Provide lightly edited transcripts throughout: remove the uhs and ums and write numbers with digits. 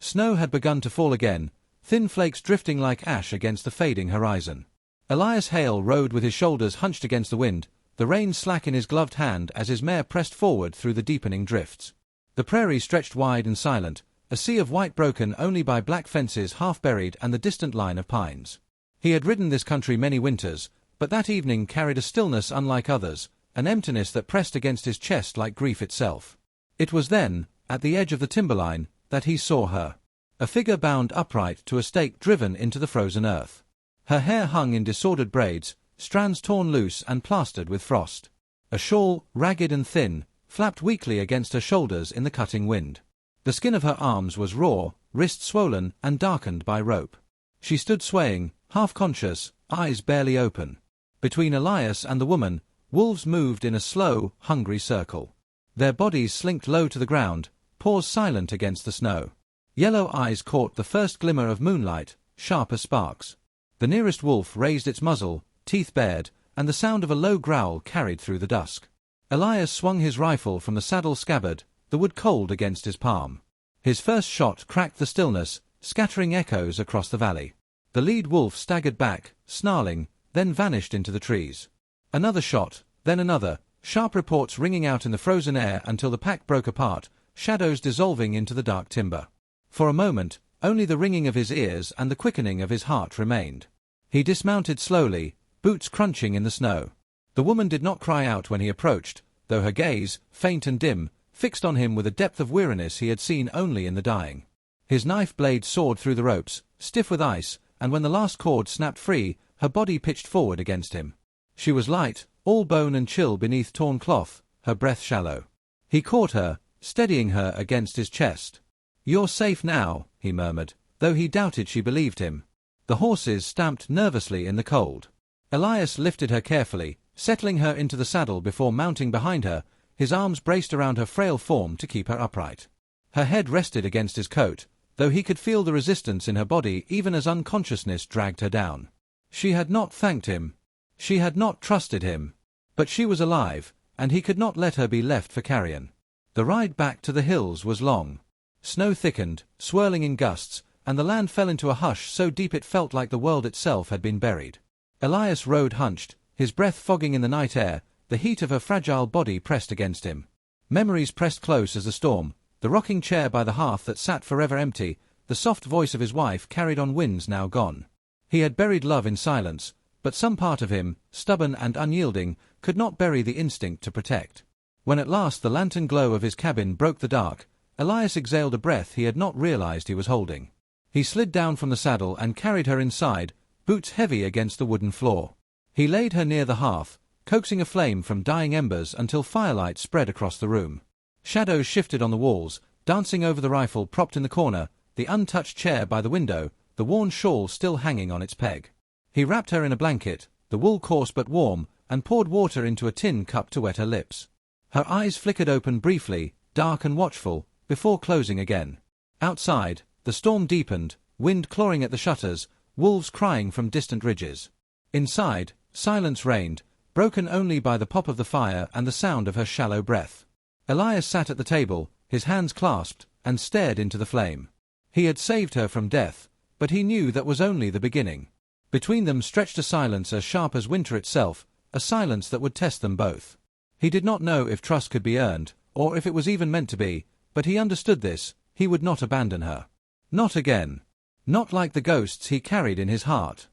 Snow had begun to fall again, thin flakes drifting like ash against the fading horizon. Elias Hale rode with his shoulders hunched against the wind, the reins slack in his gloved hand as his mare pressed forward through the deepening drifts. The prairie stretched wide and silent, a sea of white broken only by black fences half buried and the distant line of pines. He had ridden this country many winters, but that evening carried a stillness unlike others, an emptiness that pressed against his chest like grief itself. It was then, at the edge of the timberline, that he saw her. A figure bound upright to a stake driven into the frozen earth. Her hair hung in disordered braids, strands torn loose and plastered with frost. A shawl, ragged and thin, flapped weakly against her shoulders in the cutting wind. The skin of her arms was raw, wrists swollen and darkened by rope. She stood swaying, half-conscious, eyes barely open. Between Elias and the woman, wolves moved in a slow, hungry circle. Their bodies slinked low to the ground, paws silent against the snow. Yellow eyes caught the first glimmer of moonlight, sharp as sparks. The nearest wolf raised its muzzle, teeth bared, and the sound of a low growl carried through the dusk. Elias swung his rifle from the saddle scabbard, the wood cold against his palm. His first shot cracked the stillness, scattering echoes across the valley. The lead wolf staggered back, snarling, then vanished into the trees. Another shot, then another, sharp reports ringing out in the frozen air until the pack broke apart, shadows dissolving into the dark timber. For a moment, only the ringing of his ears and the quickening of his heart remained. He dismounted slowly, boots crunching in the snow. The woman did not cry out when he approached, though her gaze, faint and dim, fixed on him with a depth of weariness he had seen only in the dying. His knife blade soared through the ropes, stiff with ice, and when the last cord snapped free, her body pitched forward against him. She was light, all bone and chill beneath torn cloth, her breath shallow. He caught her, steadying her against his chest. "You're safe now," he murmured, though he doubted she believed him. The horses stamped nervously in the cold. Elias lifted her carefully, settling her into the saddle before mounting behind her, his arms braced around her frail form to keep her upright. Her head rested against his coat, though he could feel the resistance in her body even as unconsciousness dragged her down. She had not thanked him. She had not trusted him. But she was alive, and he could not let her be left for carrion. The ride back to the hills was long. Snow thickened, swirling in gusts, and the land fell into a hush so deep it felt like the world itself had been buried. Elias rode hunched, his breath fogging in the night air, the heat of her fragile body pressed against him. Memories pressed close as a storm, the rocking chair by the hearth that sat forever empty, the soft voice of his wife carried on winds now gone. He had buried love in silence, but some part of him, stubborn and unyielding, could not bury the instinct to protect. When at last the lantern glow of his cabin broke the dark, Elias exhaled a breath he had not realized he was holding. He slid down from the saddle and carried her inside, boots heavy against the wooden floor. He laid her near the hearth, coaxing a flame from dying embers until firelight spread across the room. Shadows shifted on the walls, dancing over the rifle propped in the corner, the untouched chair by the window, the worn shawl still hanging on its peg. He wrapped her in a blanket, the wool coarse but warm, and poured water into a tin cup to wet her lips. Her eyes flickered open briefly, dark and watchful, before closing again. Outside, the storm deepened, wind clawing at the shutters, wolves crying from distant ridges. Inside, silence reigned, broken only by the pop of the fire and the sound of her shallow breath. Elias sat at the table, his hands clasped, and stared into the flame. He had saved her from death, but he knew that was only the beginning. Between them stretched a silence as sharp as winter itself, a silence that would test them both. He did not know if trust could be earned, or if it was even meant to be, but he understood this: he would not abandon her. Not again. Not like the ghosts he carried in his heart.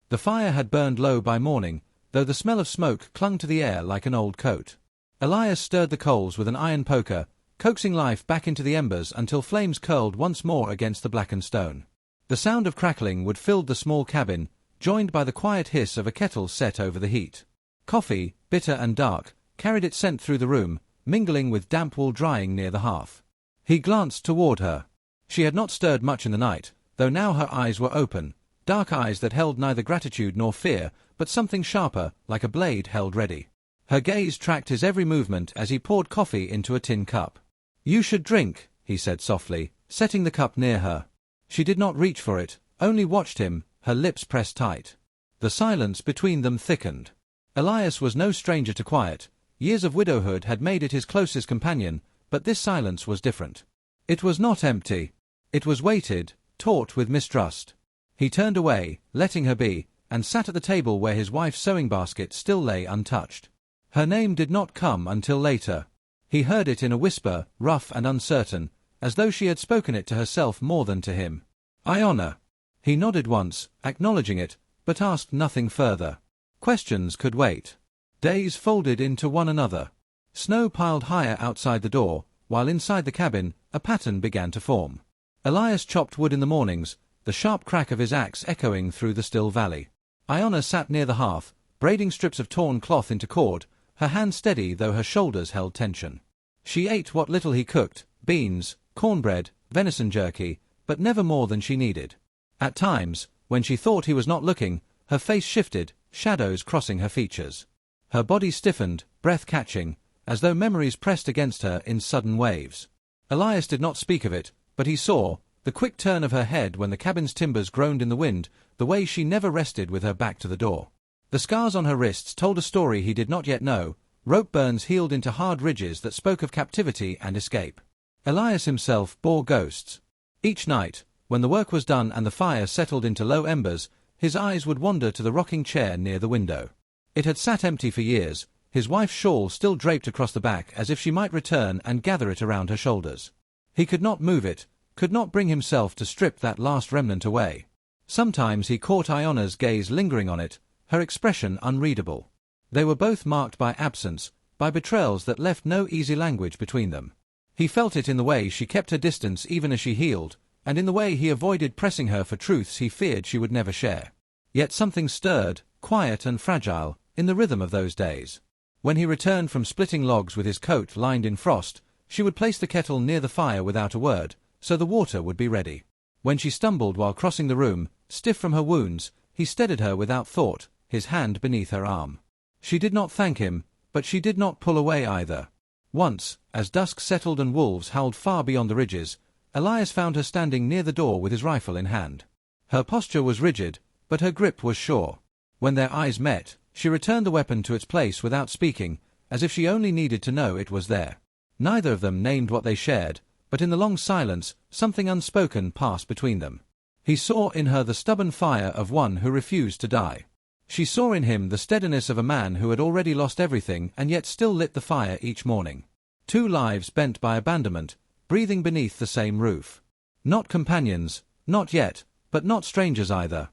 The fire had burned low by morning, though the smell of smoke clung to the air like an old coat. Elias stirred the coals with an iron poker, coaxing life back into the embers until flames curled once more against the blackened stone. The sound of crackling wood filled the small cabin, joined by the quiet hiss of a kettle set over the heat. Coffee, bitter and dark, carried its scent through the room, mingling with damp wool drying near the hearth. He glanced toward her. She had not stirred much in the night, though now her eyes were open, dark eyes that held neither gratitude nor fear, but something sharper, like a blade held ready. Her gaze tracked his every movement as he poured coffee into a tin cup. "You should drink," he said softly, setting the cup near her. She did not reach for it, only watched him, her lips pressed tight. The silence between them thickened. Elias was no stranger to quiet. Years of widowhood had made it his closest companion, but this silence was different. It was not empty. It was weighted, taut with mistrust. He turned away, letting her be, and sat at the table where his wife's sewing basket still lay untouched. Her name did not come until later. He heard it in a whisper, rough and uncertain, as though she had spoken it to herself more than to him. Aiyana. He nodded once, acknowledging it, but asked nothing further. Questions could wait. Days folded into one another. Snow piled higher outside the door, while inside the cabin, a pattern began to form. Elias chopped wood in the mornings, the sharp crack of his axe echoing through the still valley. Aiyana sat near the hearth, braiding strips of torn cloth into cord, her hand steady though her shoulders held tension. She ate what little he cooked, beans, cornbread, venison jerky, but never more than she needed. At times, when she thought he was not looking, her face shifted, shadows crossing her features. Her body stiffened, breath catching, as though memories pressed against her in sudden waves. Elias did not speak of it, but he saw, the quick turn of her head when the cabin's timbers groaned in the wind, the way she never rested with her back to the door. The scars on her wrists told a story he did not yet know, rope burns healed into hard ridges that spoke of captivity and escape. Elias himself bore ghosts. Each night, when the work was done and the fire settled into low embers, his eyes would wander to the rocking chair near the window. It had sat empty for years, his wife's shawl still draped across the back as if she might return and gather it around her shoulders. He could not move it, could not bring himself to strip that last remnant away. Sometimes he caught Aiyana's gaze lingering on it, her expression unreadable. They were both marked by absence, by betrayals that left no easy language between them. He felt it in the way she kept her distance even as she healed, and in the way he avoided pressing her for truths he feared she would never share. Yet something stirred, quiet and fragile, in the rhythm of those days. When he returned from splitting logs with his coat lined in frost, she would place the kettle near the fire without a word, so the water would be ready. When she stumbled while crossing the room, stiff from her wounds, he steadied her without thought, his hand beneath her arm. She did not thank him, but she did not pull away either. Once, as dusk settled and wolves howled far beyond the ridges, Elias found her standing near the door with his rifle in hand. Her posture was rigid, but her grip was sure. When their eyes met, she returned the weapon to its place without speaking, as if she only needed to know it was there. Neither of them named what they shared, but in the long silence, something unspoken passed between them. He saw in her the stubborn fire of one who refused to die. She saw in him the steadiness of a man who had already lost everything and yet still lit the fire each morning. Two lives bent by abandonment, breathing beneath the same roof. Not companions, not yet, but not strangers either.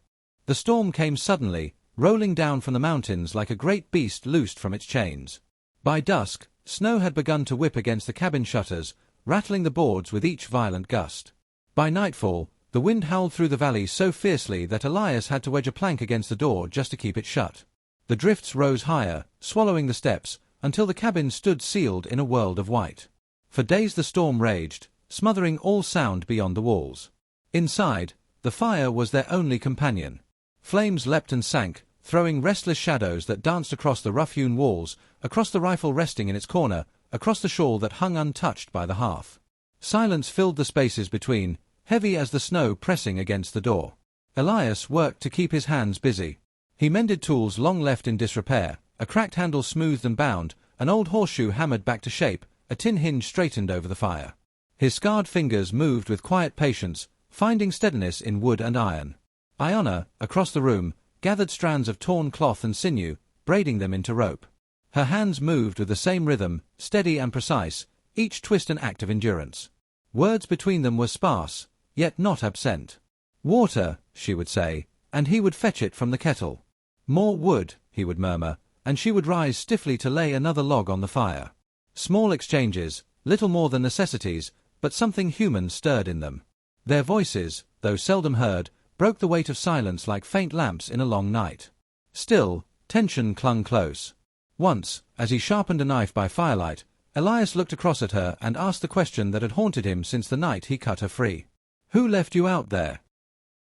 The storm came suddenly, rolling down from the mountains like a great beast loosed from its chains. By dusk, snow had begun to whip against the cabin shutters, rattling the boards with each violent gust. By nightfall, the wind howled through the valley so fiercely that Elias had to wedge a plank against the door just to keep it shut. The drifts rose higher, swallowing the steps, until the cabin stood sealed in a world of white. For days the storm raged, smothering all sound beyond the walls. Inside, the fire was their only companion. Flames leapt and sank, throwing restless shadows that danced across the rough-hewn walls, across the rifle resting in its corner, across the shawl that hung untouched by the hearth. Silence filled the spaces between, heavy as the snow pressing against the door. Elias worked to keep his hands busy. He mended tools long left in disrepair, a cracked handle smoothed and bound, an old horseshoe hammered back to shape, a tin hinge straightened over the fire. His scarred fingers moved with quiet patience, finding steadiness in wood and iron. Aiyana, across the room, gathered strands of torn cloth and sinew, braiding them into rope. Her hands moved with the same rhythm, steady and precise, each twist an act of endurance. Words between them were sparse, yet not absent. "Water," she would say, and he would fetch it from the kettle. "More wood," he would murmur, and she would rise stiffly to lay another log on the fire. Small exchanges, little more than necessities, but something human stirred in them. Their voices, though seldom heard, broke the weight of silence like faint lamps in a long night. Still, tension clung close. Once, as he sharpened a knife by firelight, Elias looked across at her and asked the question that had haunted him since the night he cut her free. "Who left you out there?"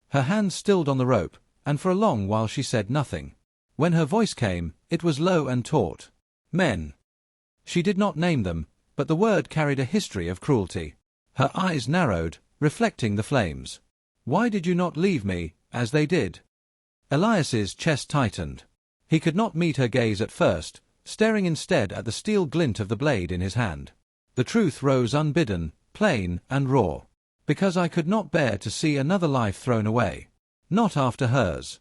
Her hands stilled on the rope, and for a long while she said nothing. When her voice came, it was low and taut. "Men." She did not name them, but the word carried a history of cruelty. Her eyes narrowed, reflecting the flames. "Why did you not leave me, as they did?" Elias's chest tightened. He could not meet her gaze at first, staring instead at the steel glint of the blade in his hand. The truth rose unbidden, plain and raw. Because I could not bear to see another life thrown away. Not after hers.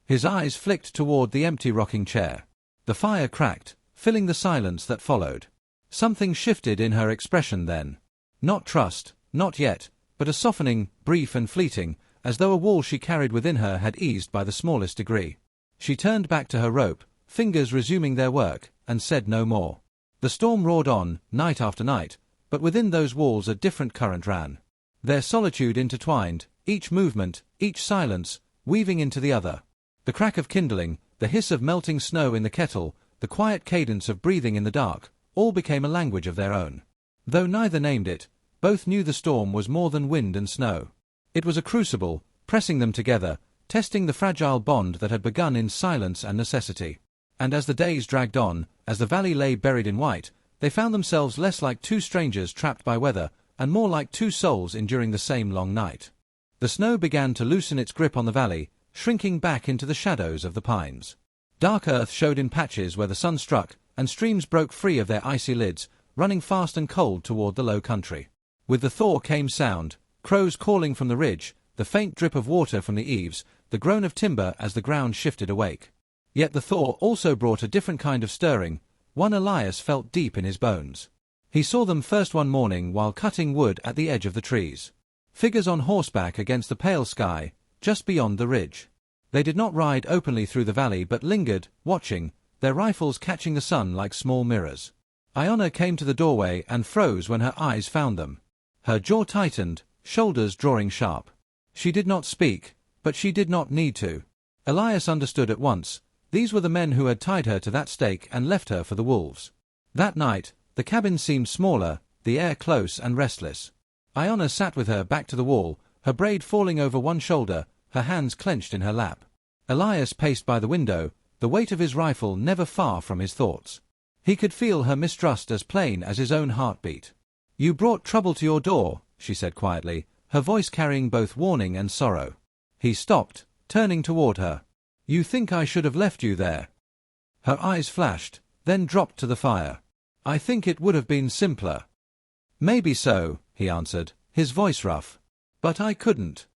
His eyes flicked toward the empty rocking chair. The fire cracked, filling the silence that followed. Something shifted in her expression then. Not trust, not yet, but a softening, brief and fleeting, as though a wall she carried within her had eased by the smallest degree. She turned back to her rope, fingers resuming their work, and said no more. The storm roared on, night after night, but within those walls a different current ran. Their solitude intertwined, each movement, each silence, weaving into the other. The crack of kindling, the hiss of melting snow in the kettle, the quiet cadence of breathing in the dark, all became a language of their own. Though neither named it, both knew the storm was more than wind and snow. It was a crucible, pressing them together, testing the fragile bond that had begun in silence and necessity. And as the days dragged on, as the valley lay buried in white, they found themselves less like two strangers trapped by weather, and more like two souls enduring the same long night. The snow began to loosen its grip on the valley, shrinking back into the shadows of the pines. Dark earth showed in patches where the sun struck, and streams broke free of their icy lids, running fast and cold toward the low country. With the thaw came sound, crows calling from the ridge, the faint drip of water from the eaves, the groan of timber as the ground shifted awake. Yet the thaw also brought a different kind of stirring, one Elias felt deep in his bones. He saw them first one morning while cutting wood at the edge of the trees. Figures on horseback against the pale sky, just beyond the ridge. They did not ride openly through the valley but lingered, watching, their rifles catching the sun like small mirrors. Aiyana came to the doorway and froze when her eyes found them. Her jaw tightened, shoulders drawing sharp. She did not speak, but she did not need to. Elias understood at once. These were the men who had tied her to that stake and left her for the wolves. That night, the cabin seemed smaller, the air close and restless. Aiyana sat with her back to the wall, her braid falling over one shoulder, her hands clenched in her lap. Elias paced by the window, the weight of his rifle never far from his thoughts. He could feel her mistrust as plain as his own heartbeat. "You brought trouble to your door," she said quietly, her voice carrying both warning and sorrow. He stopped, turning toward her. "You think I should have left you there?" Her eyes flashed, then dropped to the fire. "I think it would have been simpler." "Maybe so," he answered, his voice rough. "But I couldn't."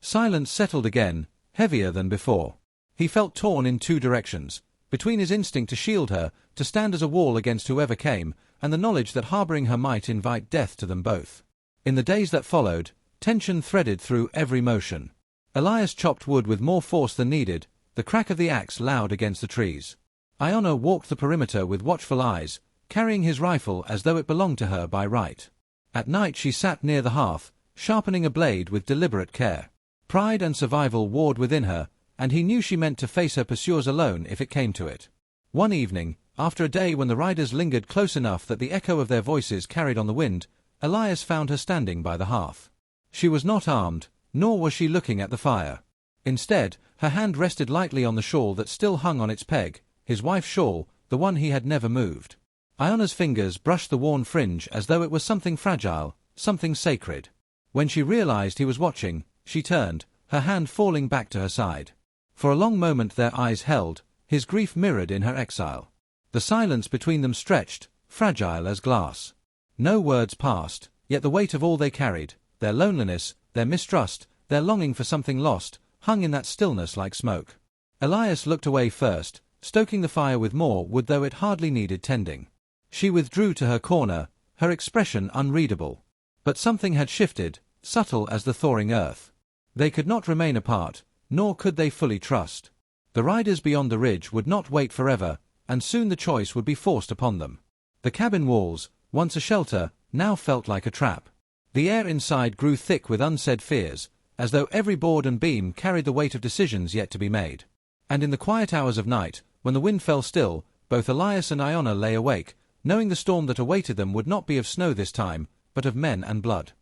Silence settled again, heavier than before. He felt torn in two directions, between his instinct to shield her, to stand as a wall against whoever came, and the knowledge that harboring her might invite death to them both. In the days that followed, tension threaded through every motion. Elias chopped wood with more force than needed, the crack of the axe loud against the trees. Aiyana walked the perimeter with watchful eyes, carrying his rifle as though it belonged to her by right. At night she sat near the hearth, sharpening a blade with deliberate care. Pride and survival warred within her, and he knew she meant to face her pursuers alone if it came to it. One evening, after a day when the riders lingered close enough that the echo of their voices carried on the wind, Elias found her standing by the hearth. She was not armed, nor was she looking at the fire. Instead, her hand rested lightly on the shawl that still hung on its peg, his wife's shawl, the one he had never moved. Aiyana's fingers brushed the worn fringe as though it was something fragile, something sacred. When she realized he was watching, she turned, her hand falling back to her side. For a long moment their eyes held, his grief mirrored in her exile. The silence between them stretched, fragile as glass. No words passed, yet the weight of all they carried, their loneliness, their mistrust, their longing for something lost, hung in that stillness like smoke. Elias looked away first, stoking the fire with more wood though it hardly needed tending. She withdrew to her corner, her expression unreadable. But something had shifted, subtle as the thawing earth. They could not remain apart, nor could they fully trust. The riders beyond the ridge would not wait forever, and soon the choice would be forced upon them. The cabin walls, once a shelter, now felt like a trap. The air inside grew thick with unsaid fears, as though every board and beam carried the weight of decisions yet to be made. And in the quiet hours of night, when the wind fell still, both Elias and Aiyana lay awake, knowing the storm that awaited them would not be of snow this time, but of men and blood.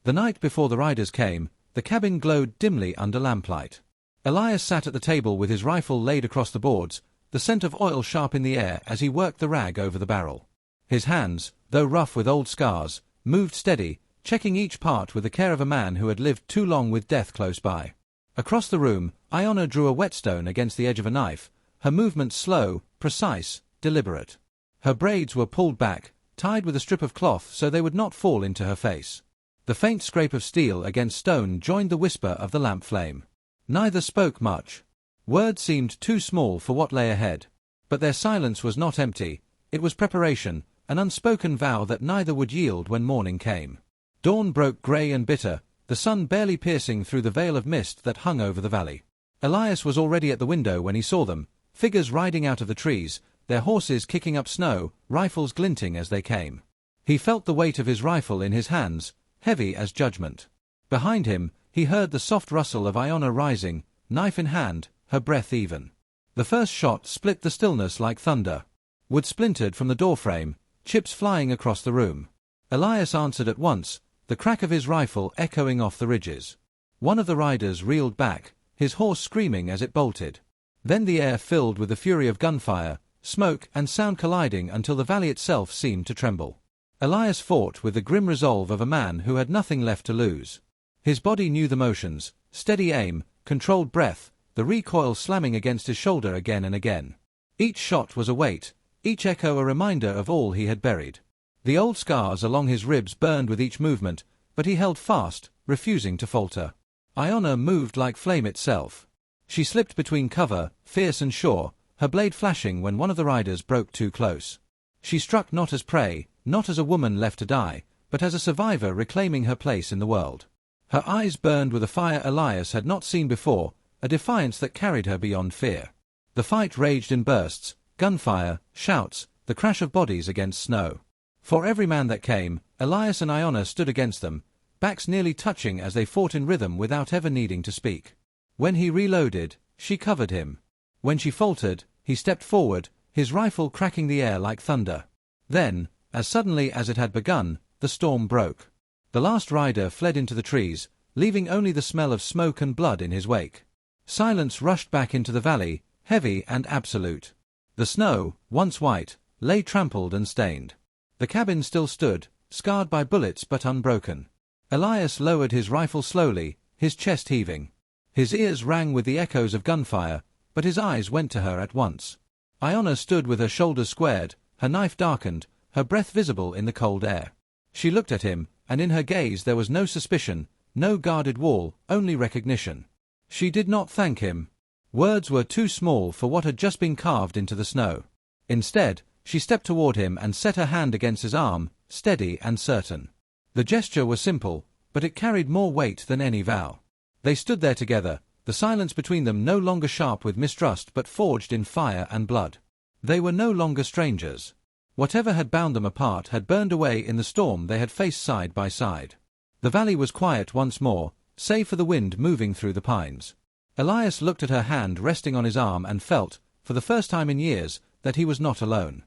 The night before the riders came, the cabin glowed dimly under lamplight. Elias sat at the table with his rifle laid across the boards, the scent of oil sharp in the air as he worked the rag over the barrel. His hands, though rough with old scars, moved steady, checking each part with the care of a man who had lived too long with death close by. Across the room, Aiyana drew a whetstone against the edge of a knife, her movements slow, precise, deliberate. Her braids were pulled back, tied with a strip of cloth so they would not fall into her face. The faint scrape of steel against stone joined the whisper of the lamp flame. Neither spoke much. Words seemed too small for what lay ahead. But their silence was not empty, it was preparation, an unspoken vow that neither would yield when morning came. Dawn broke grey and bitter, the sun barely piercing through the veil of mist that hung over the valley. Elias was already at the window when he saw them, figures riding out of the trees, their horses kicking up snow, rifles glinting as they came. He felt the weight of his rifle in his hands, heavy as judgment. Behind him, he heard the soft rustle of Aiyana rising, knife in hand, her breath even. The first shot split the stillness like thunder. Wood splintered from the doorframe, chips flying across the room. Elias answered at once, the crack of his rifle echoing off the ridges. One of the riders reeled back, his horse screaming as it bolted. Then the air filled with the fury of gunfire, smoke and sound colliding until the valley itself seemed to tremble. Elias fought with the grim resolve of a man who had nothing left to lose. His body knew the motions, steady aim, controlled breath, the recoil slamming against his shoulder again and again. Each shot was a weight, each echo a reminder of all he had buried. The old scars along his ribs burned with each movement, but he held fast, refusing to falter. Aiyana moved like flame itself. She slipped between cover, fierce and sure, her blade flashing when one of the riders broke too close. She struck not as prey, not as a woman left to die, but as a survivor reclaiming her place in the world. Her eyes burned with a fire Elias had not seen before, a defiance that carried her beyond fear. The fight raged in bursts, gunfire, shouts, the crash of bodies against snow. For every man that came, Elias and Aiyana stood against them, backs nearly touching as they fought in rhythm without ever needing to speak. When he reloaded, she covered him. When she faltered, he stepped forward, his rifle cracking the air like thunder. Then, as suddenly as it had begun, the storm broke. The last rider fled into the trees, leaving only the smell of smoke and blood in his wake. Silence rushed back into the valley, heavy and absolute. The snow, once white, lay trampled and stained. The cabin still stood, scarred by bullets but unbroken. Elias lowered his rifle slowly, his chest heaving. His ears rang with the echoes of gunfire, but his eyes went to her at once. Aiyana stood with her shoulders squared, her knife darkened, her breath visible in the cold air. She looked at him, and in her gaze there was no suspicion, no guarded wall, only recognition. She did not thank him. Words were too small for what had just been carved into the snow. Instead, she stepped toward him and set her hand against his arm, steady and certain. The gesture was simple, but it carried more weight than any vow. They stood there together, the silence between them no longer sharp with mistrust but forged in fire and blood. They were no longer strangers. Whatever had bound them apart had burned away in the storm they had faced side by side. The valley was quiet once more, save for the wind moving through the pines. Elias looked at her hand resting on his arm and felt, for the first time in years, that he was not alone.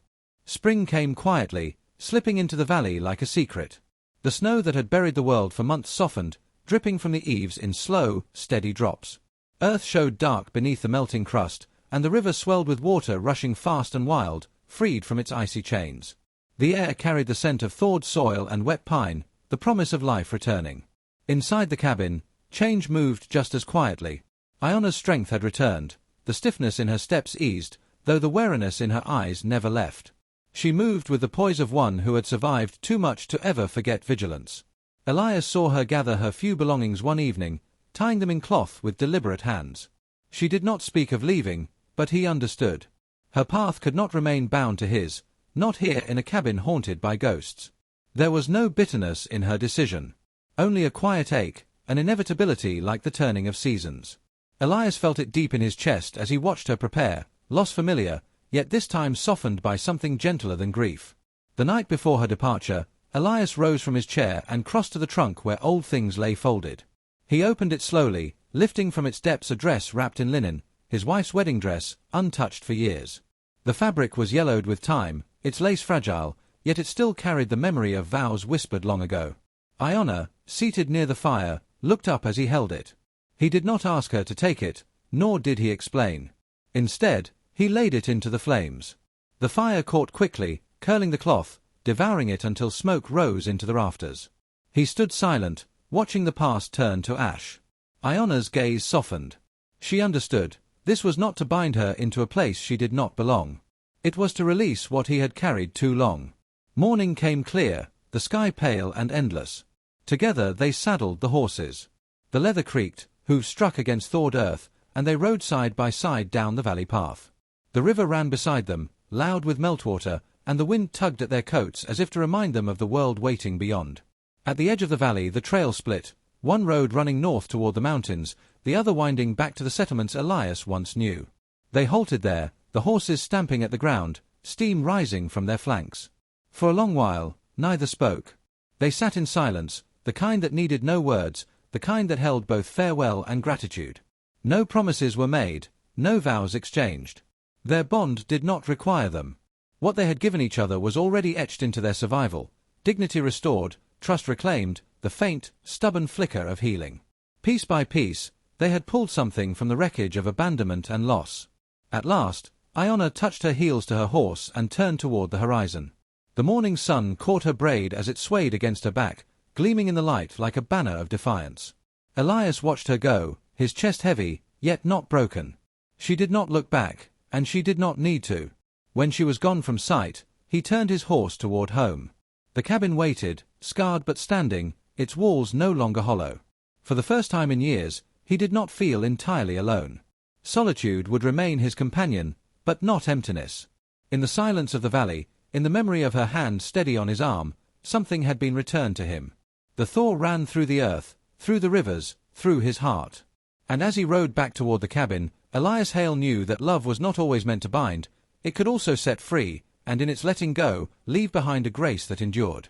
Spring came quietly, slipping into the valley like a secret. The snow that had buried the world for months softened, dripping from the eaves in slow, steady drops. Earth showed dark beneath the melting crust, and the river swelled with water rushing fast and wild, freed from its icy chains. The air carried the scent of thawed soil and wet pine, the promise of life returning. Inside the cabin, change moved just as quietly. Aiyana's strength had returned, the stiffness in her steps eased, though the wariness in her eyes never left. She moved with the poise of one who had survived too much to ever forget vigilance. Elias saw her gather her few belongings one evening, tying them in cloth with deliberate hands. She did not speak of leaving, but he understood. Her path could not remain bound to his, not here in a cabin haunted by ghosts. There was no bitterness in her decision. Only a quiet ache, an inevitability like the turning of seasons. Elias felt it deep in his chest as he watched her prepare, loss familiar, yet this time softened by something gentler than grief. The night before her departure, Elias rose from his chair and crossed to the trunk where old things lay folded. He opened it slowly, lifting from its depths a dress wrapped in linen, his wife's wedding dress, untouched for years. The fabric was yellowed with time, its lace fragile, yet it still carried the memory of vows whispered long ago. Aiyana, seated near the fire, looked up as he held it. He did not ask her to take it, nor did he explain. Instead, he laid it into the flames. The fire caught quickly, curling the cloth, devouring it until smoke rose into the rafters. He stood silent, watching the past turn to ash. Aiyana's gaze softened. She understood. This was not to bind her into a place she did not belong. It was to release what he had carried too long. Morning came clear, the sky pale and endless. Together they saddled the horses. The leather creaked, hooves struck against thawed earth, and they rode side by side down the valley path. The river ran beside them, loud with meltwater, and the wind tugged at their coats as if to remind them of the world waiting beyond. At the edge of the valley the trail split, one road running north toward the mountains, the other winding back to the settlements Elias once knew. They halted there, the horses stamping at the ground, steam rising from their flanks. For a long while, neither spoke. They sat in silence, the kind that needed no words, the kind that held both farewell and gratitude. No promises were made, no vows exchanged. Their bond did not require them. What they had given each other was already etched into their survival, dignity restored, trust reclaimed, the faint, stubborn flicker of healing. Piece by piece, they had pulled something from the wreckage of abandonment and loss. At last, Aiyana touched her heels to her horse and turned toward the horizon. The morning sun caught her braid as it swayed against her back, gleaming in the light like a banner of defiance. Elias watched her go, his chest heavy, yet not broken. She did not look back, and she did not need to. When she was gone from sight, he turned his horse toward home. The cabin waited, scarred but standing, its walls no longer hollow. For the first time in years, he did not feel entirely alone. Solitude would remain his companion, but not emptiness. In the silence of the valley, in the memory of her hand steady on his arm, something had been returned to him. The thaw ran through the earth, through the rivers, through his heart. And as he rode back toward the cabin, Elias Hale knew that love was not always meant to bind, it could also set free, and in its letting go, leave behind a grace that endured.